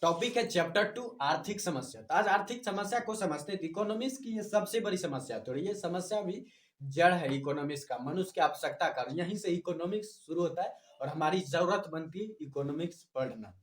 Topic है chapter 2 आर्थिक समस्या। तो आज आर्थिक समस्या को समझते हैं। इकोनॉमिक्स की ये सबसे बड़ी समस्या, तो ये समस्या भी जड़ है इकोनॉमिक्स का, मनुष्य की आवश्यकता का। यहीं से इकोनॉमिक्स शुरू होता है और हमारी जरूरत बनती है इकोनॉमिक्स पढ़ना।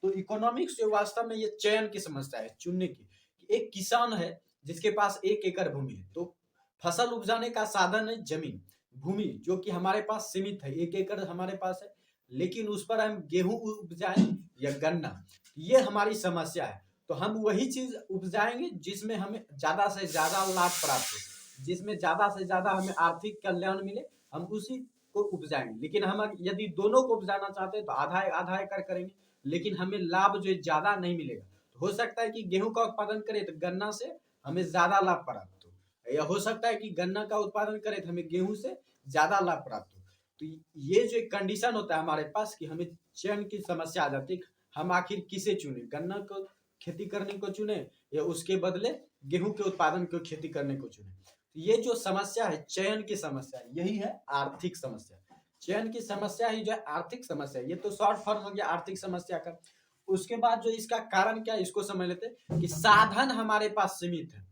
तो इकोनॉमिक्स जो वास्तव में ये चयन की समस्या है, चुनने की। एक किसान है जिसके पास 1 एकड़ भूमि है, तो फसल उपजाने का साधन है जमीन, भूमि जो कि हमारे पास सीमित है। 1 एकड़ हमारे पास है, लेकिन उस पर हम गेहूं उपजाएं या गन्ना, ये हमारी समस्या है। तो हम वही चीज उपजाएंगे जिसमें हमें ज्यादा से ज्यादा लाभ प्राप्त हो, जिसमें ज्यादा से ज्यादा हमें आर्थिक कल्याण मिले, हम उसी को उपजाएंगे। लेकिन हम यदि दोनों को उपजाना चाहते हैं तो आधा आधा एकड़ करेंगे, लेकिन हमें लाभ जो ज्यादा नहीं मिलेगा। तो हो सकता है कि गेहूं का उत्पादन करें तो गन्ना से हमें ज्यादा लाभ प्राप्त हो, या हो सकता है कि गन्ना का उत्पादन करें तो हमें गेहूं से ज्यादा लाभ प्राप्त हो। तो ये जो एक कंडीशन होता है हमारे पास कि हमें चयन की समस्या आ जाती है, हम आखिर किसे चुने, गन्ना को खेती करने को चुने या उसके बदले गेहूं के उत्पादन को खेती करने को चुने। ये जो समस्या है चयन की समस्या, यही है आर्थिक समस्या। चयन की समस्या ही जो है आर्थिक समस्या। ये तो शॉर्ट फॉर्म हो गया आर्थिक समस्या का। उसके बाद जो इसका कारण क्या है इसको समझ लेते हैं कि साधन हमारे पास सीमित है।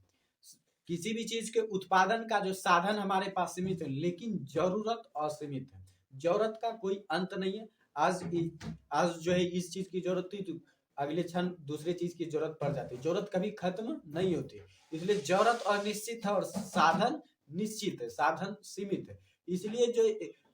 किसी भी चीज के उत्पादन का जो साधन हमारे पास सीमित है, लेकिन जरूरत असीमित है। जरूरत का कोई अंत नहीं है। आज जो है इस चीज की जरूरत थी तो अगले क्षण दूसरी चीज की जरूरत पड़ जाती है। जरूरत कभी खत्म नहीं होती, इसलिए जरूरत अनिश्चित है और साधन निश्चित है, साधन सीमित है। इसलिए जो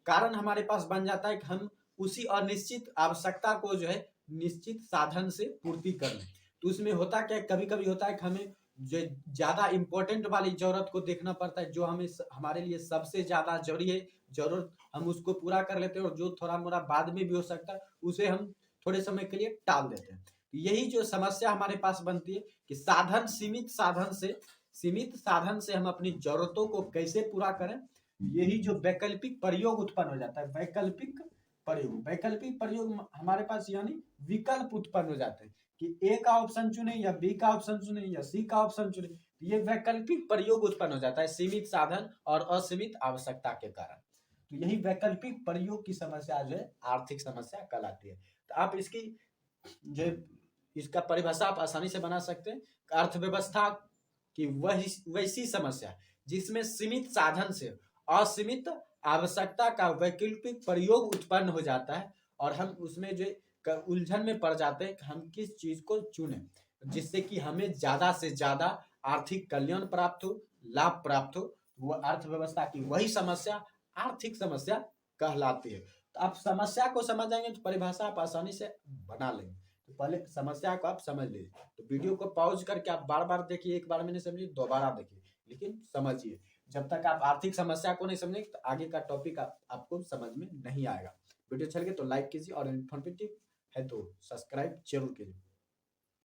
कारण हमारे पास बन जाता है कि हम उसी अनिश्चित आवश्यकता को जो है निश्चित साधन से पूर्ति कर लें। तो उसमें होता क्या, कभी कभी होता है कि हमें जो ज्यादा इंपॉर्टेंट वाली जरूरत को देखना पड़ता है, जो हमें हमारे लिए सबसे ज्यादा जरूरी है जरूरत, हम उसको पूरा कर लेते हैं, और जो थोड़ा मोड़ा बाद में भी हो सकता है उसे हम थोड़े समय के लिए टाल देते हैं। यही जो समस्या हमारे पास बनती है कि सीमित साधन से हम अपनी जरूरतों को कैसे पूरा करें। यही जो वैकल्पिक प्रयोग उत्पन्न हो जाता है, वैकल्पिक प्रयोग हमारे पास यानी विकल्प उत्पन्न हो जाते हैं कि ए का ऑप्शन चुने या बी का ऑप्शन चुने या सी का ऑप्शन चुने। ये वैकल्पिक प्रयोग उत्पन्न हो जाता है सीमित साधन और असीमित आवश्यकता के कारण। तो यही वैकल्पिक प्रयोग की समस्या जो है आर्थिक समस्या कहलाती है। तो आप इसकी जो इसका परिभाषा आप आसानी से बना सकते हैं। अर्थव्यवस्था की वैसी समस्या जिसमें सीमित साधन से असीमित आवश्यकता का वैकल्पिक प्रयोग उत्पन्न हो जाता है, और हम उसमें जो उलझन में पड़ जाते हैं कि हम किस चीज को चुने जिससे कि हमें ज्यादा से ज्यादा आर्थिक कल्याण प्राप्त हो, लाभ प्राप्त हो। वो अर्थव्यवस्था की वही समस्या आर्थिक समस्या कहलाती है। तो आप समस्या को समझ जाएंगे तो परिभाषा आप आसानी से बना लेंगे। तो पहले समस्या को आप समझ लीजिए। तो वीडियो को पॉज करके आप बार बार देखिए, एक बार मैंने समझी दोबारा देखिए, लेकिन समझिए। जब तक आप आर्थिक समस्या को नहीं समझेंगे तो आगे का टॉपिक आपको समझ में नहीं आएगा। वीडियो अच्छा लगे तो लाइक कीजिए और इन्फॉर्मेटिव है तो सब्सक्राइब जरूर कीजिए।